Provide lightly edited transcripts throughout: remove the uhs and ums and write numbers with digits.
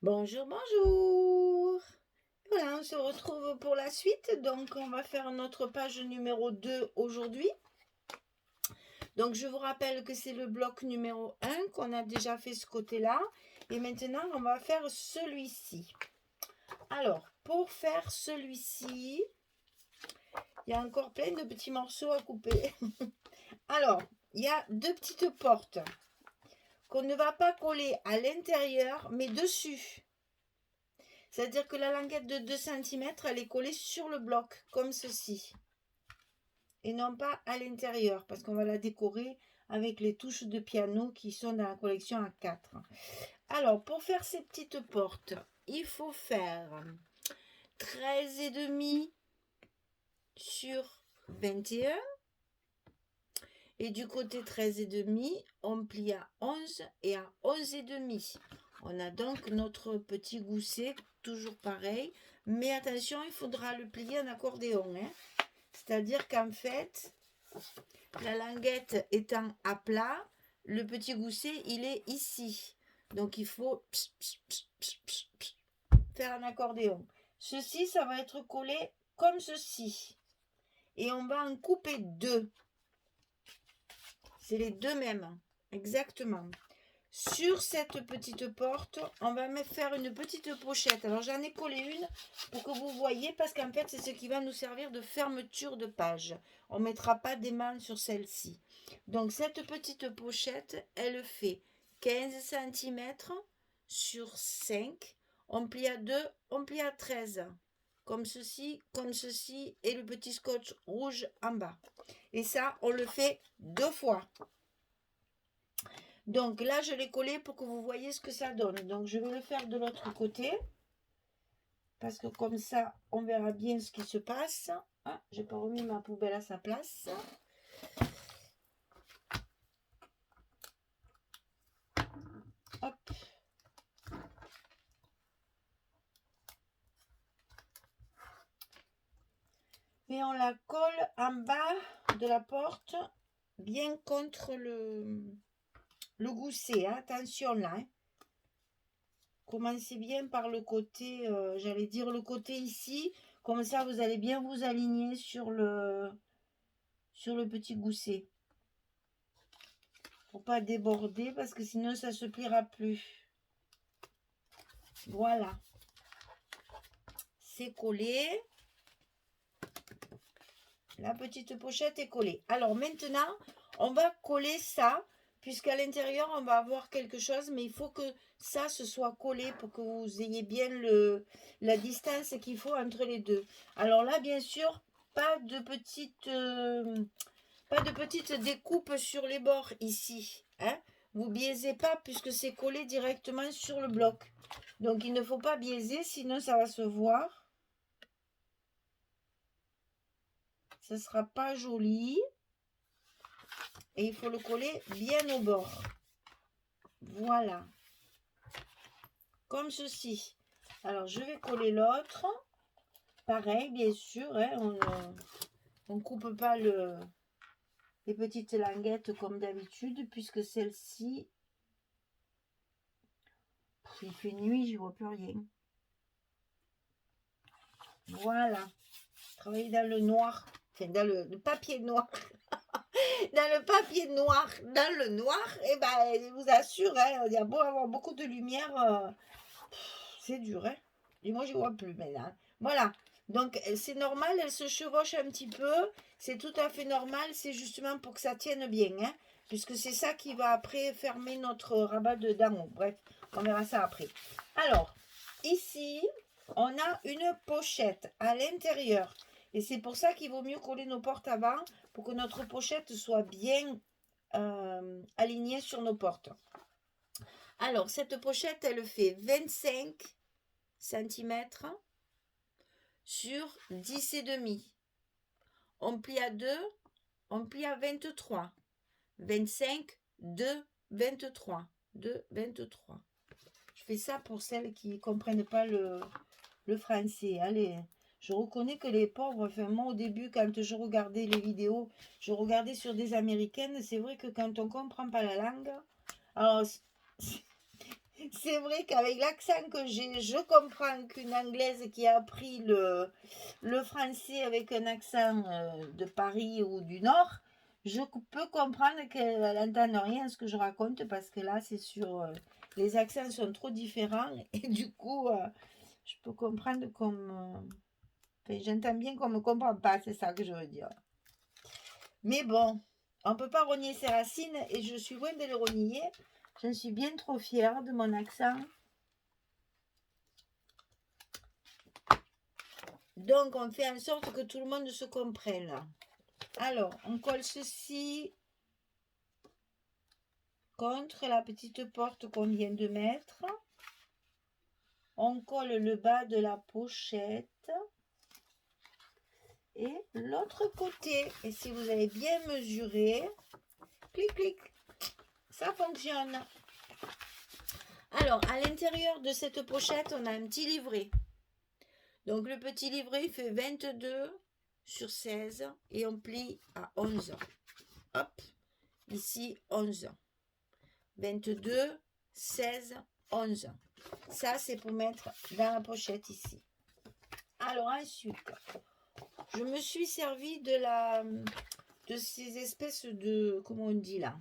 Bonjour, bonjour. Voilà, on se retrouve pour la suite. Donc, on va faire notre page numéro 2 aujourd'hui. Donc, je vous rappelle que c'est le bloc numéro 1 qu'on a déjà fait ce côté-là. Et maintenant, on va faire celui-ci. Alors, pour faire celui-ci, il y a encore plein de petits morceaux à couper. Alors, il y a deux petites portes qu'on ne va pas coller à l'intérieur, mais dessus. C'est-à-dire que la languette de 2 cm, elle est collée sur le bloc, comme ceci. Et non pas à l'intérieur, parce qu'on va la décorer avec les touches de piano qui sont dans la collection A4. Alors, pour faire ces petites portes, il faut faire 13,5 sur 21. Et du côté 13,5, on plie à 11 et à 11,5. On a donc notre petit gousset, toujours pareil. Mais attention, il faudra le plier en accordéon. C'est-à-dire qu'en fait, la languette étant à plat, le petit gousset, il est ici. Donc, il faut faire un accordéon. Ceci, ça va être collé comme ceci. Et on va en couper deux. C'est les deux mêmes, exactement. Sur cette petite porte, on va faire une petite pochette. Alors j'en ai collé une pour que vous voyez, parce qu'en fait c'est ce qui va nous servir de fermeture de page. On ne mettra pas d'aimant sur celle-ci. Donc cette petite pochette, elle fait 15 cm sur 5. On plie à 2, on plie à 13. Comme ceci, et le petit scotch rouge en bas. Et ça, on le fait deux fois. Donc là, je l'ai collé pour que vous voyez ce que ça donne. Donc je vais le faire de l'autre côté. Parce que comme ça, on verra bien ce qui se passe. Ah, j'ai pas remis ma poubelle à sa place. Hop. Et on la colle en bas de la porte, bien contre le gousset. Hein. Attention là. Hein. Commencez bien par le côté, j'allais dire le côté ici. Comme ça, vous allez bien vous aligner sur le petit gousset. Pour pas déborder parce que sinon ça se pliera plus. Voilà. C'est collé. La petite pochette est collée. Alors maintenant, on va coller ça. Puisqu'à l'intérieur, on va avoir quelque chose. Mais il faut que ça se soit collé pour que vous ayez bien la distance qu'il faut entre les deux. Alors là, bien sûr, pas de petite découpe sur les bords ici. Hein. Vous biaisez pas puisque c'est collé directement sur le bloc. Donc il ne faut pas biaiser, sinon ça va se voir. Ce ne sera pas joli. Et il faut le coller bien au bord. Voilà. Comme ceci. Alors je vais coller l'autre. Pareil, bien sûr. Hein, on ne coupe pas les petites languettes comme d'habitude, puisque celle-ci, il fait nuit, je vois plus rien. Voilà. Travailler dans le noir, enfin dans le papier noir. Dans le papier noir, dans le noir, et ben, je vous assure, hein, il y a beau avoir beaucoup de lumière, c'est dur, hein. Et moi, je vois plus maintenant. Voilà. Donc, c'est normal, elle se chevauche un petit peu. C'est tout à fait normal. C'est justement pour que ça tienne bien, hein, puisque c'est ça qui va après fermer notre rabat de d'en haut. Bref, on verra ça après. Alors, ici, on a une pochette à l'intérieur. Et c'est pour ça qu'il vaut mieux coller nos portes avant, pour que notre pochette soit bien alignée sur nos portes. Alors, cette pochette, elle fait 25 cm sur 10,5. On plie à 2, on plie à 23. 25, 2, 23. 2, 23. Je fais ça pour celles qui ne comprennent pas le français. Allez, je reconnais que les pauvres, enfin moi au début, quand je regardais les vidéos, je regardais sur des américaines. C'est vrai que quand on ne comprend pas la langue, alors c'est vrai qu'avec l'accent que j'ai, je comprends qu'une Anglaise qui a appris le français avec un accent de Paris ou du Nord, je peux comprendre qu'elle n'entende rien à ce que je raconte parce que là, c'est sur... les accents sont trop différents et du coup, je peux comprendre comme... enfin, j'entends bien qu'on ne me comprend pas, c'est ça que je veux dire. Mais bon, on ne peut pas renier ses racines et je suis loin de les renier. Je suis bien trop fière de mon accent. Donc, on fait en sorte que tout le monde se comprenne. Alors, on colle ceci contre la petite porte qu'on vient de mettre. On colle le bas de la pochette. Et l'autre côté. Et si vous avez bien mesuré, clic, clic, ça fonctionne. Alors, à l'intérieur de cette pochette, on a un petit livret. Donc, le petit livret fait 22 sur 16 et on plie à 11. Hop, ici 11. 22, 16, 11. Ça, c'est pour mettre dans la pochette ici. Alors, ensuite, je me suis servi de ces espèces de... Comment on dit là ?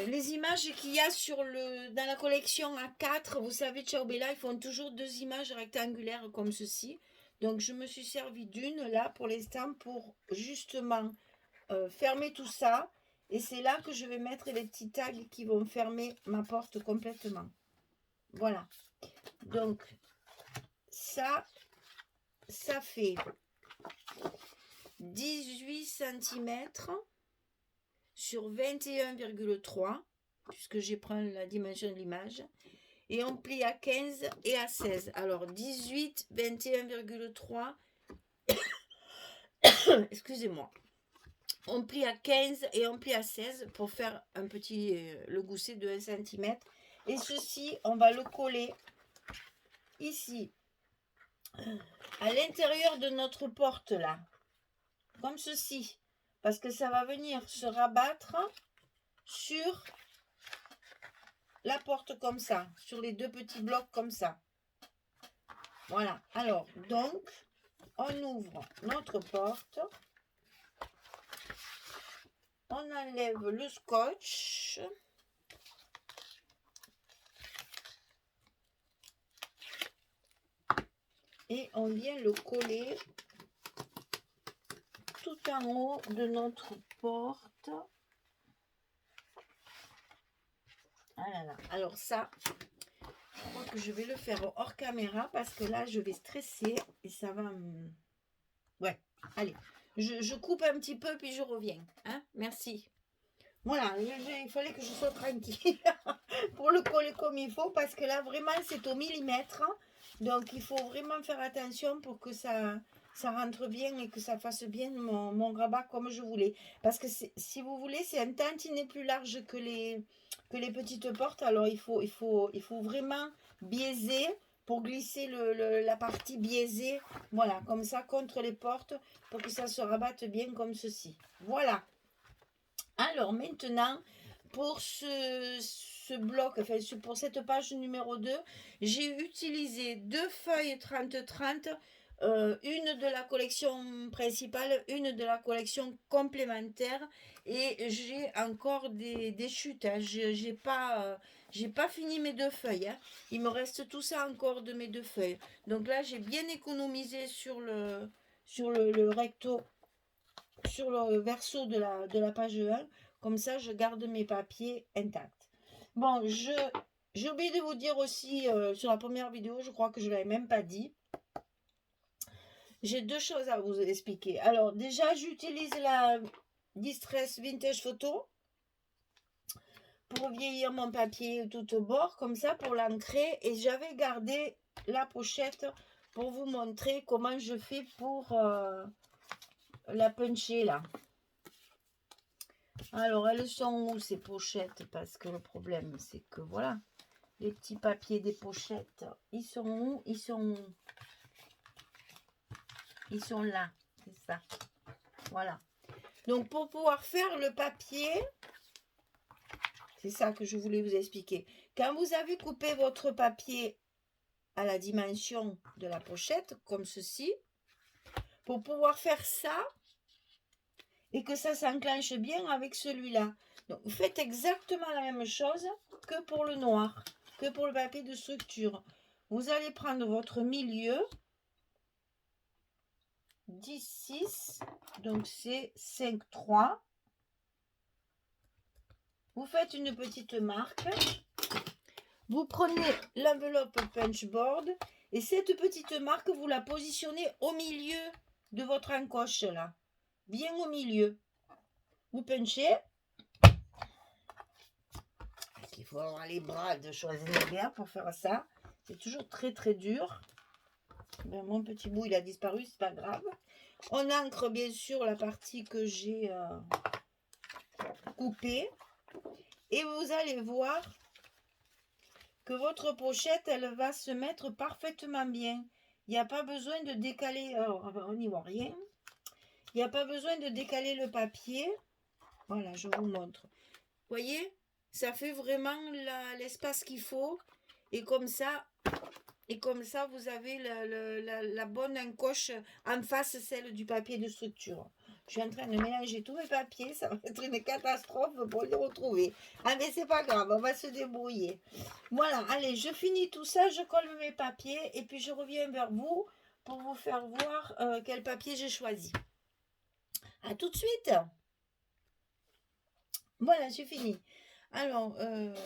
Les images qu'il y a dans la collection A4, vous savez, Ciao Bella, ils font toujours 2 images rectangulaires comme ceci. Donc, je me suis servi d'une là pour l'instant pour justement fermer tout ça. Et c'est là que je vais mettre les petits tags qui vont fermer ma porte complètement. Voilà. Donc, ça fait 18 cm sur 21,3 puisque je prends la dimension de l'image et on plie à 15 et à 16. Alors 18, 21,3 excusez-moi, on plie à 15 et on plie à 16 pour faire un petit le gousset de 1 cm et ceci on va le coller ici à l'intérieur de notre porte là comme ceci parce que ça va venir se rabattre sur la porte comme ça, sur les 2 petits blocs comme ça. Voilà. Alors, donc, on ouvre notre porte. On enlève le scotch. Et on vient le coller tout en haut de notre porte. Ah là là. Alors ça, je crois que je vais le faire hors caméra parce que là, je vais stresser et ça va me... Ouais, allez. Je coupe un petit peu puis je reviens. Hein? Merci. Voilà, il fallait que je sois tranquille pour le coller comme il faut parce que là, vraiment, c'est au millimètre. Donc, il faut vraiment faire attention pour que ça rentre bien et que ça fasse bien mon rabat comme je voulais. Parce que si vous voulez, c'est un tantinet plus large que les petites portes. Alors, il faut vraiment biaiser pour glisser la partie biaisée. Voilà, comme ça, contre les portes pour que ça se rabatte bien comme ceci. Voilà. Alors maintenant, pour ce bloc, enfin pour cette page numéro 2, j'ai utilisé 2 feuilles 30-30, une de la collection principale, une de la collection complémentaire, et j'ai encore des chutes. Hein. J'ai pas fini mes 2 feuilles. Hein. Il me reste tout ça encore de mes 2 feuilles. Donc là, j'ai bien économisé sur le recto, sur le verso de la page 1. Comme ça, je garde mes papiers intacts. Bon, j'ai oublié de vous dire aussi, sur la première vidéo, je crois que je ne l'avais même pas dit. J'ai 2 choses à vous expliquer. Alors, déjà, j'utilise la Distress Vintage Photo pour vieillir mon papier tout au bord, comme ça, pour l'ancrer. Et j'avais gardé la pochette pour vous montrer comment je fais pour la puncher, là. Alors, elles sont où ces pochettes? Parce que le problème, c'est que voilà, les petits papiers des pochettes, ils sont où? Ils sont où? Ils sont là, c'est ça. Voilà. Donc, pour pouvoir faire le papier, c'est ça que je voulais vous expliquer. Quand vous avez coupé votre papier à la dimension de la pochette, comme ceci, pour pouvoir faire ça, et que ça s'enclenche bien avec celui-là. Donc, vous faites exactement la même chose que pour le noir, que pour le papier de structure. Vous allez prendre votre milieu, 10, 6, donc c'est 5, 3. Vous faites une petite marque. Vous prenez l'enveloppe punchboard et cette petite marque, vous la positionnez au milieu de votre encoche là. Bien au milieu. Vous punchez. Il faut avoir les bras de Schwarzenegger pour faire ça. C'est toujours très très dur. Ben, mon petit bout il a disparu, c'est pas grave. On ancre bien sûr la partie que j'ai coupée. Et vous allez voir que votre pochette, elle va se mettre parfaitement bien. Il n'y a pas besoin de décaler, on n'y voit rien. Il n'y a pas besoin de décaler le papier. Voilà, je vous montre. Vous voyez, ça fait vraiment l'espace qu'il faut. Et comme ça, vous avez la bonne encoche en face, celle du papier de structure. Je suis en train de mélanger tous mes papiers. Ça va être une catastrophe pour les retrouver. Ah mais c'est pas grave, on va se débrouiller. Voilà, allez, je finis tout ça, je colle mes papiers et puis je reviens vers vous pour vous faire voir quel papier j'ai choisi. À tout de suite. Voilà, j'ai fini. Alors,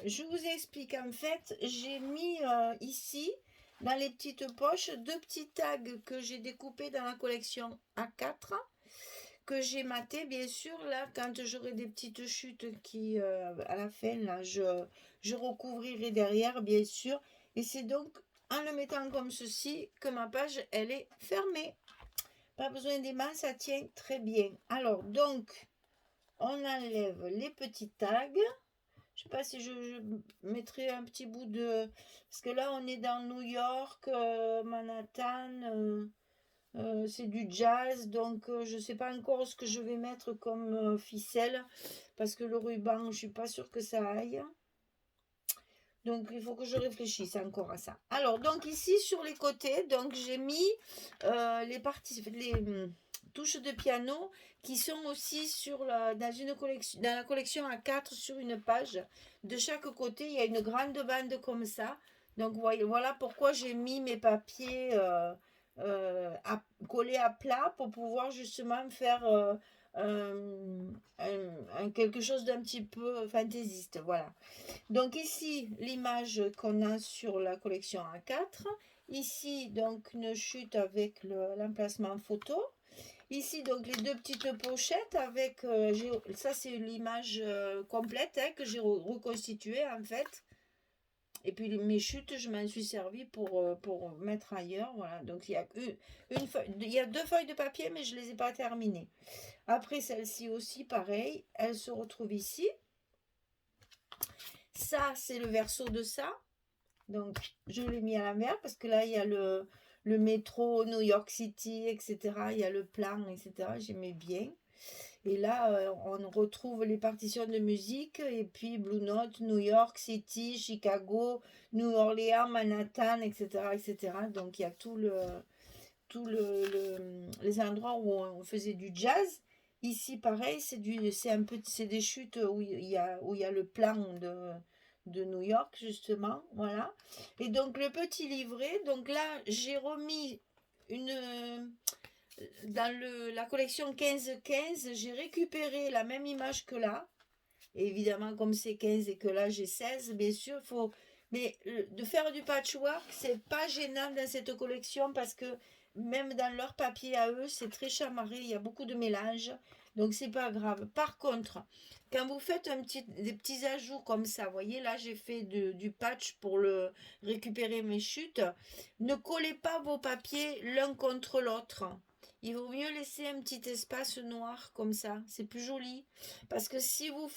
je vous explique. En fait, j'ai mis ici, dans les petites poches, deux petits tags que j'ai découpés dans la collection A4, que j'ai maté, bien sûr, là, quand j'aurai des petites chutes qui, à la fin, là, je recouvrirai derrière, bien sûr. Et c'est donc en le mettant comme ceci que ma page, elle est fermée. Pas besoin d'aimant, ça tient très bien. Alors, donc, on enlève les petits tags. Je sais pas si je mettrai un petit bout de... Parce que là, on est dans New York, Manhattan, c'est du jazz. Donc, je sais pas encore ce que je vais mettre comme ficelle. Parce que le ruban, je suis pas sûre que ça aille. Donc, il faut que je réfléchisse encore à ça. Alors, donc ici, sur les côtés, donc j'ai mis les parties... touches de piano qui sont aussi dans une collection, dans la collection A4 sur une page. De chaque côté, il y a une grande bande comme ça. Donc voilà pourquoi j'ai mis mes papiers collés à plat pour pouvoir justement faire quelque chose d'un petit peu fantaisiste. Voilà. Donc ici, l'image qu'on a sur la collection A4. Ici, donc, une chute avec l'emplacement photo. Ici, donc, les deux petites pochettes avec... ça, c'est l'image complète que j'ai reconstituée, en fait. Et puis, mes chutes, je m'en suis servi pour mettre ailleurs. Voilà, donc, il y a il y a deux feuilles de papier, mais je ne les ai pas terminées. Après, celle-ci aussi, pareil. Elle se retrouve ici. Ça, c'est le verso de ça. Donc, je l'ai mis à l'envers parce que là, il y a le métro, New York City, etc. Il y a le plan, etc. J'aimais bien. Et là, on retrouve les partitions de musique et puis Blue Note, New York City, Chicago, New Orleans, Manhattan, etc. etc. Donc, il y a les endroits où on faisait du jazz. Ici, pareil, c'est des chutes où il y a le plan de New York, justement, voilà. Et donc, le petit livret, donc là, j'ai remis dans la collection 15-15, j'ai récupéré la même image que là. Et évidemment, comme c'est 15 et que là, j'ai 16, bien sûr, faut... Mais de faire du patchwork, c'est pas gênant dans cette collection parce que même dans leur papier à eux, c'est très chamarré, il y a beaucoup de mélange, donc c'est pas grave. Par contre, quand vous faites des petits ajouts comme ça, vous voyez, là j'ai fait du patch pour récupérer mes chutes, ne collez pas vos papiers l'un contre l'autre. Il vaut mieux laisser un petit espace noir comme ça, c'est plus joli. Parce que si vous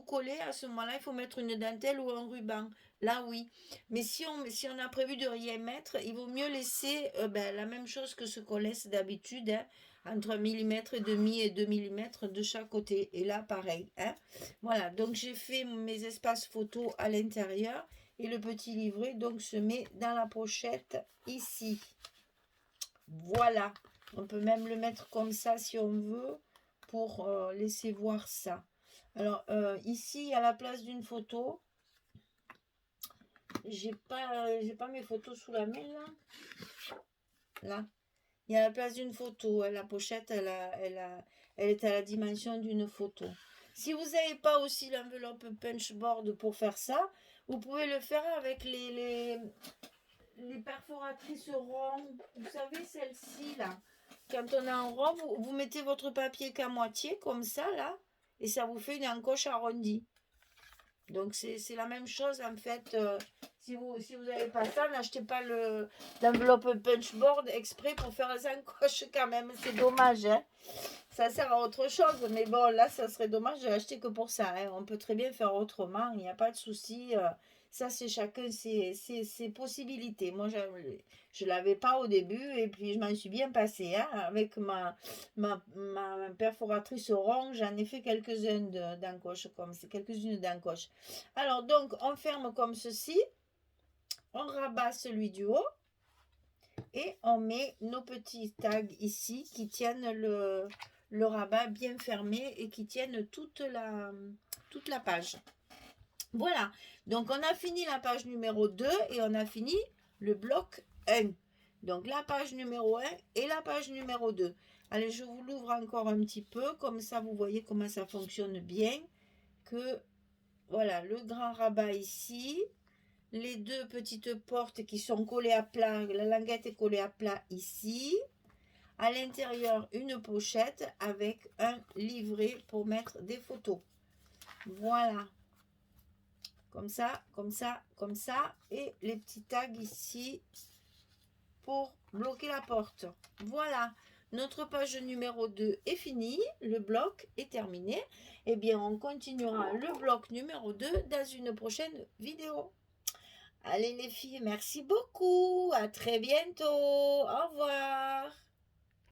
collez, à ce moment-là, il faut mettre une dentelle ou un ruban. Là, oui. Mais si on a prévu de rien mettre, il vaut mieux laisser la même chose que ce qu'on laisse d'habitude, hein, entre 1,5 mm et 2 mm de chaque côté. Et là, pareil. Hein. Voilà, donc j'ai fait mes espaces photos à l'intérieur. Et le petit livret, donc, se met dans la pochette ici. Voilà. On peut même le mettre comme ça si on veut pour laisser voir ça. Alors, ici, à la place d'une photo, j'ai pas mes photos sous la main, là. Là. Il y a la place d'une photo. La pochette, elle est à la dimension d'une photo. Si vous n'avez pas aussi l'enveloppe punchboard pour faire ça, vous pouvez le faire avec les perforatrices ronds. Vous savez, celle-ci, là. Quand on a un rond, vous mettez votre papier qu'à moitié, comme ça, là. Et ça vous fait une encoche arrondie. Donc, c'est la même chose, en fait. Si vous n'avez pas ça, n'achetez pas l'enveloppe punchboard exprès pour faire les encoches quand même. C'est dommage, hein. Ça sert à autre chose. Mais bon, là, ça serait dommage de l'acheter que pour ça. Hein. On peut très bien faire autrement. Il n'y a pas de souci. Ça, c'est chacun ses possibilités. Moi, je ne l'avais pas au début. Et puis, je m'en suis bien passée. Hein, avec ma perforatrice rond, j'en ai fait quelques-unes d'encoches. Quelques-unes d'encoches. Alors, donc, on ferme comme ceci. On rabat celui du haut et on met nos petits tags ici qui tiennent le rabat bien fermé et qui tiennent toute la page. Voilà, donc on a fini la page numéro 2 et on a fini le bloc 1. Donc la page numéro 1 et la page numéro 2. Allez, je vous l'ouvre encore un petit peu, comme ça vous voyez comment ça fonctionne bien. Que voilà, le grand rabat ici. Les deux petites portes qui sont collées à plat, la languette est collée à plat ici. À l'intérieur, une pochette avec un livret pour mettre des photos. Voilà. Comme ça, comme ça, comme ça. Et les petits tags ici pour bloquer la porte. Voilà. Notre page numéro 2 est finie. Le bloc est terminé. Eh bien, on continuera le bloc numéro 2 dans une prochaine vidéo. Allez les filles, merci beaucoup. À très bientôt. Au revoir.